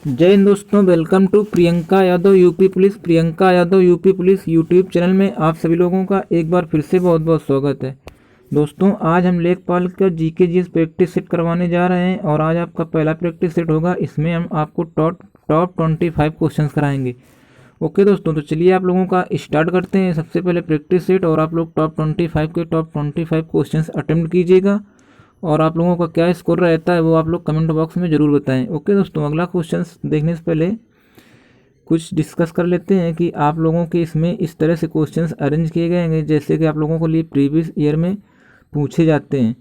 जय हिंद दोस्तों, welcome to Priyanka Yadav UP police YouTube channel में आप सभी लोगों का एक बार फिर से बहुत बहुत स्वागत है। दोस्तों, आज हम लेखपाल का जीके जीएस प्रैक्टिस सेट करवाने जा रहे हैं और आज आपका पहला प्रैक्टिस सेट होगा। इसमें हम आपको टॉप 25 क्वेश्चंस कराएंगे। ओके दोस्तों, तो चलिए आप लोगों का स्टार्ट करते हैं। सबसे पहले प्रैक्टिस सेट और आप लोग टॉप 25 क्वेश्चंस अटेम्प्ट कीजिएगा और आप लोगों का क्या स्कोर रहता है वो आप लोग कमेंट बॉक्स में ज़रूर बताएं। ओके दोस्तों, अगला क्वेश्चन देखने से पहले कुछ डिस्कस कर लेते हैं कि आप लोगों के इसमें इस तरह से क्वेश्चंस अरेंज किए गए हैं जैसे कि आप लोगों के लिए प्रीवियस ईयर में पूछे जाते हैं।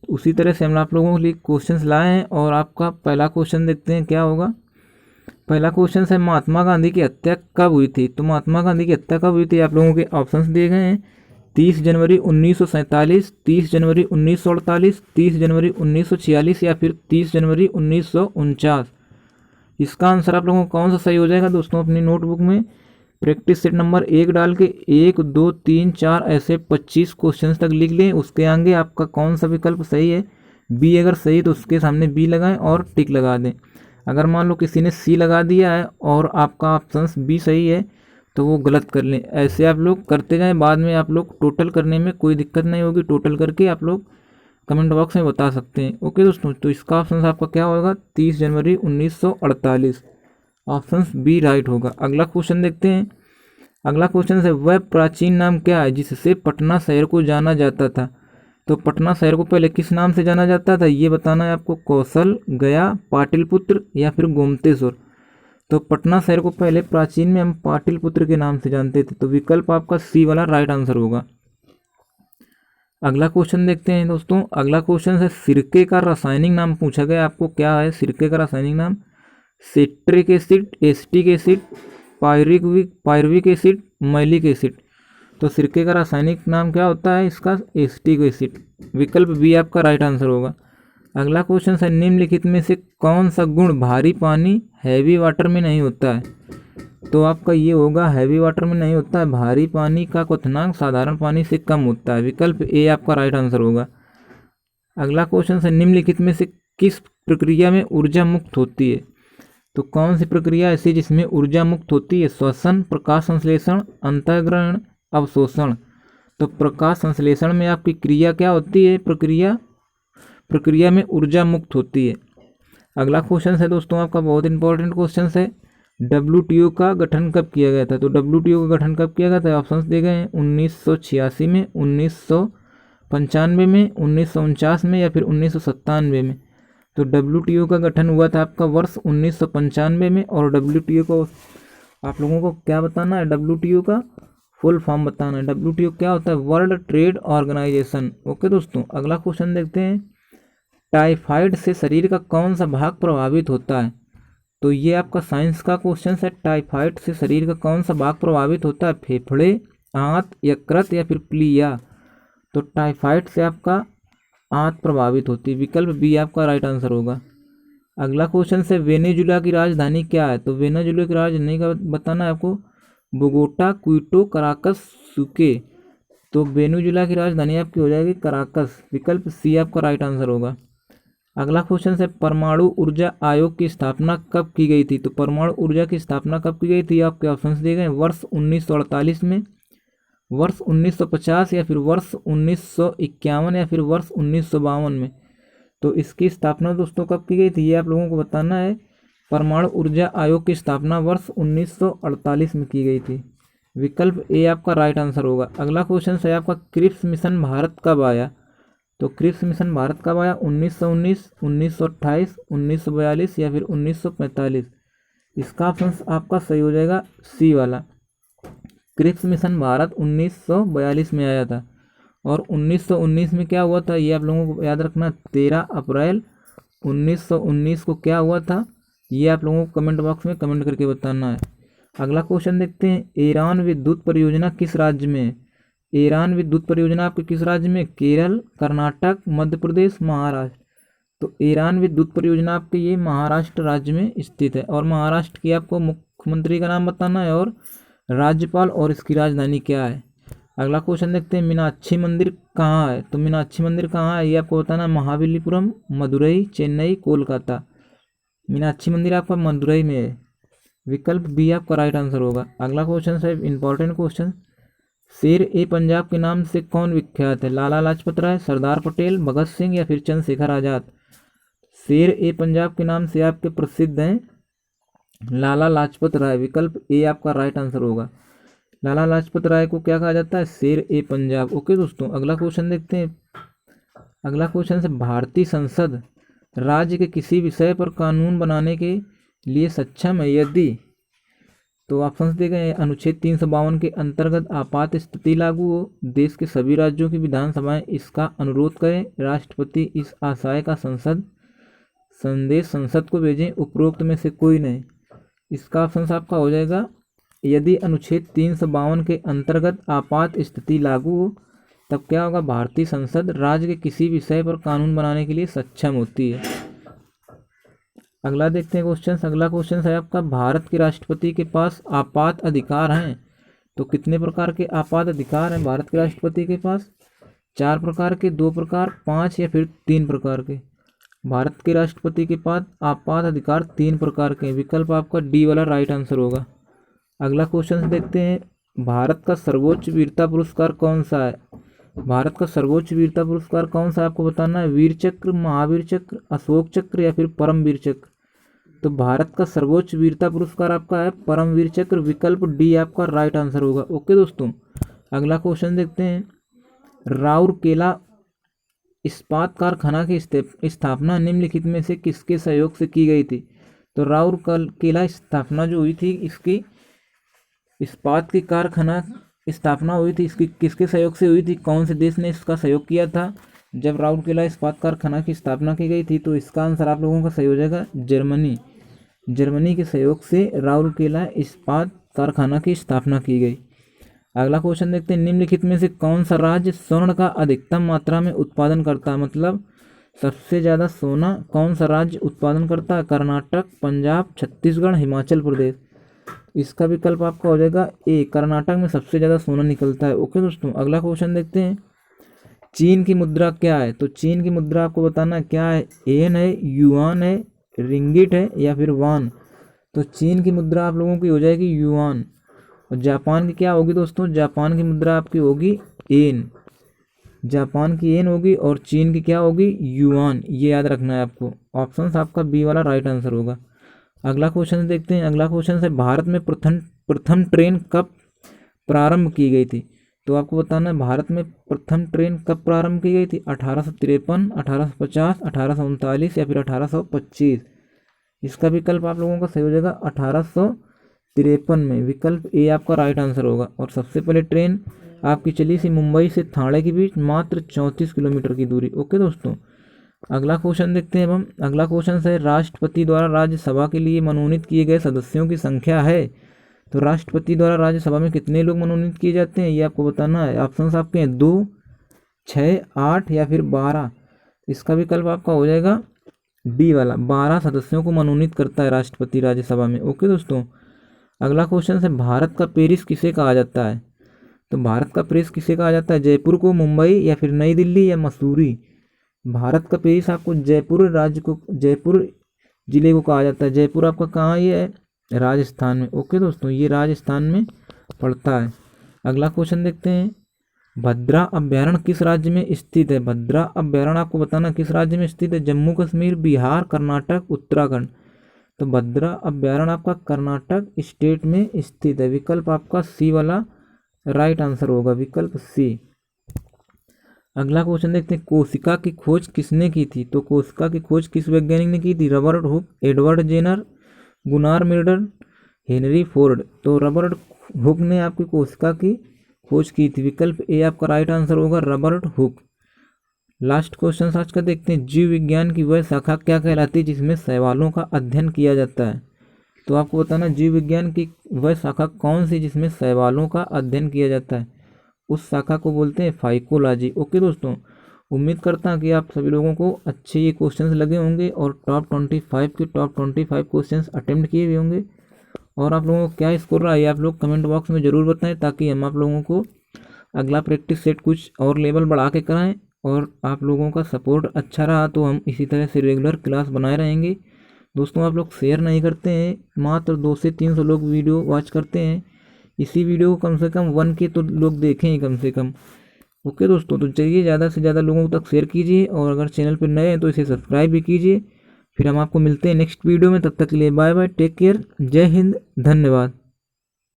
उसी तरह से हम आप लोगों के लिए क्वेश्चंस लाए हैं और आपका पहला क्वेश्चन देखते हैं क्या होगा। पहला क्वेश्चन है, महात्मा गांधी की हत्या कब हुई थी? तो महात्मा गांधी की हत्या कब हुई थी? आप लोगों के ऑप्शंस दिए गए हैं। 30 जनवरी 1947, 30 जनवरी 1948, 30 जनवरी 1946 या फिर 30 जनवरी 1949। इसका आंसर आप लोगों को कौन सा सही हो जाएगा दोस्तों? अपनी नोटबुक में प्रैक्टिस सेट नंबर 1 डाल के 1 2 3 4 ऐसे 25 क्वेश्चन तक लिख लें। उसके आगे आपका कौन सा विकल्प सही है, बी अगर सही तो उसके सामने बी लगाएं और टिक लगा दें। अगर मान लो किसी ने सी लगा दिया है और आपका ऑप्शन बी सही है तो वो गलत कर लें। ऐसे आप लोग करते जाएं, बाद में आप लोग टोटल करने में कोई दिक्कत नहीं होगी। टोटल करके आप लोग कमेंट बॉक्स में बता सकते हैं। ओके दोस्तों, तो इसका ऑप्शन आपका क्या होगा? 30 जनवरी 1948, ऑप्शन बी राइट होगा। अगला क्वेश्चन देखते हैं। अगला क्वेश्चन है, वह प्राचीन नाम क्या है जिससे पटना शहर को जाना जाता था? तो पटना शहर को पहले किस नाम से जाना जाता था ये बताना है आपको। कौशल, गया, पाटलिपुत्र या फिर गोमतेश्वर। तो पटना शहर को पहले प्राचीन में हम पाटलिपुत्र के नाम से जानते थे, तो विकल्प आपका सी वाला राइट आंसर होगा। अगला क्वेश्चन देखते हैं दोस्तों। अगला क्वेश्चन है, सिरके का रासायनिक नाम पूछा गया आपको। क्या है सिरके का रासायनिक नाम? Citric acid, acetic acid, pyruvic acid, malic acid. तो सिरके का रासायनिक नाम क्या होता है इसका? Acetic acid. विकल्प बी आपका राइट आंसर होगा। अगला क्वेश्चन है, निम्नलिखित में से कौन सा गुण भारी पानी हैवी वाटर में नहीं होता है? तो आपका ये होगा हैवी वाटर में नहीं होता है। भारी पानी का क्वथनांक साधारण पानी से कम होता है। विकल्प ए आपका राइट आंसर होगा। अगला क्वेश्चन है, निम्नलिखित में से किस प्रक्रिया में ऊर्जा मुक्त होती है? तो कौन सी प्रक्रिया ऐसी जिसमें ऊर्जा मुक्त होती है? श्वसन, प्रकाश संश्लेषण, अंतःग्रहण, अवशोषण। तो प्रकाश संश्लेषण में आपकी क्रिया क्या होती है? प्रक्रिया में ऊर्जा मुक्त होती है। अगला क्वेश्चन है दोस्तों आपका बहुत इंपॉर्टेंट क्वेश्चन है, डब्ल्यूटीओ का गठन कब किया गया था? तो डब्ल्यूटीओ का गठन कब किया गया था? ऑप्शंस दिए गए हैं 1986 में, 1995 में, 1949 में या फिर 1997 में। तो डब्ल्यूटीओ का गठन हुआ था आपका वर्ष 1995 में। और डब्ल्यूटीओ को आप लोगों को क्या बताना है? डब्ल्यूटीओ का फुल फॉर्म बताना है। डब्ल्यूटीओ क्या होता है? World trade organisation. ओके दोस्तों, अगला क्वेश्चन देखते हैं। टाइफाइड से शरीर का कौन सा भाग प्रभावित होता है? तो ये आपका साइंस का क्वेश्चन है। टाइफाइड से शरीर का कौन सा भाग प्रभावित होता है? फेफड़े, आंत, यकृत या फिर प्लीहा। तो टाइफाइड से आपका आंत प्रभावित होती है। विकल्प बी आपका राइट आंसर होगा। अगला क्वेश्चन है, वेनेजुला की राजधानी क्या है? तो वेनेजुला की राजधानी का बताना है आपको। बोगोटा, क्विटो, कराकस, सुके। तो वेनेजुला की राजधानी आपकी हो जाएगी कराकस। विकल्प सी आपका राइट आंसर होगा। अगला क्वेश्चन है, परमाणु ऊर्जा आयोग की स्थापना कब की गई थी? तो परमाणु ऊर्जा की स्थापना कब की गई थी? आपके ऑप्शंस दिए गए, वर्ष 1948 में, वर्ष 1950 या फिर वर्ष 1951 या फिर वर्ष 1952 में। तो इसकी स्थापना दोस्तों कब की गई थी ये आप लोगों को बताना है। परमाणु ऊर्जा आयोग की स्थापना वर्ष 1948 में की गई थी। विकल्प ए आपका राइट आंसर होगा। अगला क्वेश्चन है आपका, क्रिप्स मिशन भारत कब आया? तो क्रिप्स मिशन भारत कब आया? 1919, 1928, 1942 या फिर 1945। इसका ऑप्शन आपका सही हो जाएगा सी वाला। क्रिप्स मिशन भारत 1942 में आया था। और 1919 में क्या हुआ था ये आप लोगों को याद रखना। 13 अप्रैल 1919 को क्या हुआ था ये आप लोगों को कमेंट बॉक्स में कमेंट करके बताना है। अगला क्वेश्चन देखते हैं, ईरान विद्युत परियोजना किस राज्य में है? ईरान विद्युत परियोजना आपके किस राज्य में? केरल, कर्नाटक, मध्य प्रदेश, महाराष्ट्र। तो ईरान विद्युत परियोजना आपके ये महाराष्ट्र राज्य में स्थित है। और महाराष्ट्र की आपको मुख्यमंत्री का नाम बताना है और राज्यपाल और इसकी राजधानी क्या है। अगला क्वेश्चन देखते हैं, मीनाक्षी मंदिर कहाँ है? तो मीनाक्षी मंदिर कहाँ है ये आपको बताना है। महाबलीपुरम, मदुरई, चेन्नई, कोलकाता। मीनाक्षी मंदिर आपका मदुरई में है। विकल्प बी आपका राइट आंसर होगा। अगला क्वेश्चन है इंपॉर्टेंट क्वेश्चन, शेर ए पंजाब के नाम से कौन विख्यात है? लाला लाजपत राय, सरदार पटेल, भगत सिंह या फिर चंद्रशेखर आजाद? शेर ए पंजाब के नाम से आपके प्रसिद्ध हैं लाला लाजपत राय। विकल्प ए आपका राइट आंसर होगा। लाला लाजपत राय को क्या कहा जाता है? शेर ए पंजाब। ओके दोस्तों, अगला क्वेश्चन देखते हैं। अगला क्वेश्चन से भारतीय संसद राज्य के किसी विषय पर कानून बनाने के लिए सक्षम है यदि, तो ऑप्शन दिए गए हैं। अनुच्छेद 352 के अंतर्गत आपात स्थिति लागू हो, देश के सभी राज्यों की विधानसभाएं इसका अनुरोध करें, राष्ट्रपति इस आशय का संदेश संसद को भेजें, उपरोक्त में से कोई नहीं। इसका ऑप्शन आपका हो जाएगा यदि अनुच्छेद 352 के अंतर्गत आपात स्थिति लागू हो, तब क्या होगा? भारतीय संसद राज्य के किसी विषय पर कानून बनाने के लिए सक्षम होती है। अगला देखते हैं क्वेश्चन। अगला क्वेश्चन है आपका, भारत के राष्ट्रपति के पास आपात अधिकार हैं? तो कितने प्रकार के आपात अधिकार हैं भारत के राष्ट्रपति के पास? 4 प्रकार के, 2 प्रकार, 5 या फिर 3 प्रकार के? भारत के राष्ट्रपति के पास आपात अधिकार 3 प्रकार के। विकल्प आपका डी वाला राइट आंसर होगा। अगला क्वेश्चन देखते हैं, भारत का सर्वोच्च वीरता पुरस्कार कौन सा है? भारत का सर्वोच्च वीरता पुरस्कार कौन सा आपको बताना है? वीर चक्र, महावीर चक्र, अशोक चक्र या फिर परमवीर चक्र? तो भारत का सर्वोच्च वीरता पुरस्कार आपका है परमवीर चक्र। विकल्प डी आपका राइट आंसर होगा। ओके दोस्तों, अगला क्वेश्चन देखते हैं, राउरकेला इस्पात कारखाना की स्थापना निम्नलिखित में से किसके सहयोग से की गई थी? तो राउरकेला स्थापना जो हुई थी, इसकी इस्पात की कारखाना स्थापना हुई थी, इसकी किसके सहयोग से हुई थी? कौन से देश ने इसका सहयोग किया था जब राउरकेला इस्पात कारखाना की स्थापना की गई थी? तो इसका आंसर आप लोगों का सही हो जाएगा जर्मनी। जर्मनी के सहयोग से राउरकेला इस्पात कारखाना की स्थापना की गई। अगला क्वेश्चन देखते हैं, निम्नलिखित में से कौन सा राज्य स्वर्ण का अधिकतम मात्रा में उत्पादन करता है? मतलब सबसे ज़्यादा सोना कौन सा राज्य उत्पादन करता है? कर्नाटक, पंजाब, छत्तीसगढ़, हिमाचल प्रदेश? इसका विकल्प आपका हो जाएगा ए, कर्नाटक में सबसे ज़्यादा सोना निकलता है। ओके दोस्तों, अगला क्वेश्चन देखते हैं, चीन की मुद्रा क्या है? तो चीन की मुद्रा आपको बताना क्या है? येन है, युआन है, रिंगिट है या फिर वान? तो चीन की मुद्रा आप लोगों की हो जाएगी युआन। और जापान की क्या होगी दोस्तों? जापान की मुद्रा आपकी होगी येन। जापान की येन होगी और चीन की क्या होगी? युआन। ये याद रखना है आपको। ऑप्शन आपका बी वाला राइट आंसर होगा। अगला क्वेश्चन देखते हैं। अगला क्वेश्चन है, भारत में प्रथम ट्रेन कब प्रारंभ की गई थी? तो आपको बताना है भारत में प्रथम ट्रेन कब प्रारंभ की गई थी? 1853, 1850, 1839 या फिर 1825? इसका विकल्प आप लोगों का सही हो जाएगा 1853 में। विकल्प ए आपका राइट आंसर होगा। और सबसे पहले ट्रेन आपकी चली थी मुंबई से ठाणे के बीच, मात्र 34 किलोमीटर की दूरी। ओके दोस्तों, अगला क्वेश्चन देखते हैं हम। अगला क्वेश्चन है, राष्ट्रपति द्वारा राज्यसभा के लिए मनोनीत किए गए सदस्यों की संख्या है? तो राष्ट्रपति द्वारा राज्यसभा में कितने लोग मनोनीत किए जाते हैं, ये आपको बताना है। ऑप्शन आपके हैं 2, 6, 8 या फिर 12? इसका विकल्प आपका हो जाएगा डी वाला, 12 सदस्यों को मनोनीत करता है राष्ट्रपति राज्यसभा में। ओके दोस्तों, अगला क्वेश्चन है, भारत का पेरिस किसे कहा जाता है? तो भारत का पेरिस किसे कहा जाता है? जयपुर को, मुंबई या फिर नई दिल्ली या मसूरी? भारत का पेरिस आपको जयपुर राज्य को, जयपुर जिले को कहा जाता है। जयपुर आपका कहाँ ये है? राजस्थान में। ओके दोस्तों, ये राजस्थान में पड़ता है। अगला क्वेश्चन देखते हैं, भद्रा अभ्यारण्य किस राज्य में स्थित है? भद्रा अभ्यारण्य आपको बताना किस राज्य में स्थित है? जम्मू कश्मीर, बिहार, कर्नाटक, उत्तराखंड? तो भद्रा अभ्यारण्य आपका कर्नाटक स्टेट में स्थित है। विकल्प आपका सी वाला राइट आंसर होगा। विकल्प सी। अगला क्वेश्चन देखते हैं, कोशिका की खोज किसने की थी? तो कोशिका की खोज किस वैज्ञानिक ने की थी? Robert Hooke, Edward Jenner, Gunnar Milder, Henry Ford? तो रॉबर्ट हुक ने आपकी कोशिका की खोज की थी। विकल्प ए आपका राइट आंसर होगा, रॉबर्ट हुक। लास्ट क्वेश्चन आज का देखते हैं, जीव विज्ञान की वह शाखा क्या कहलाती है जिसमें शैवालों का अध्ययन किया जाता है? तो आपको बताना जीव विज्ञान की वह शाखा कौन सी जिसमें शैवालों का अध्ययन किया जाता है? उस शाखा को बोलते हैं फाइकोलॉजी। ओके दोस्तों, उम्मीद करता हूँ कि आप सभी लोगों को अच्छे ये क्वेश्चंस लगे होंगे और टॉप 25 क्वेश्चंस अटेम्प्ट किए हुए होंगे। और आप लोगों को क्या स्कोर रहा है आप लोग कमेंट बॉक्स में ज़रूर बताएं, ताकि हम आप लोगों को अगला प्रैक्टिस सेट कुछ और लेवल बढ़ा के कराएं। और आप लोगों का सपोर्ट अच्छा रहा तो हम इसी तरह से रेगुलर क्लास बनाए रहेंगे। दोस्तों आप लोग शेयर नहीं करते हैं, मात्र 200 से 300 लोग वीडियो वॉच करते हैं। इसी वीडियो को कम से कम 1K तो लोग देखें ही कम से कम। ओके दोस्तों, तो चलिए ज़्यादा से ज़्यादा लोगों तक शेयर कीजिए, और अगर चैनल पर नए हैं तो इसे सब्सक्राइब भी कीजिए। फिर हम आपको मिलते हैं नेक्स्ट वीडियो में, तब तक के लिए बाय बाय, टेक केयर, जय हिंद, धन्यवाद।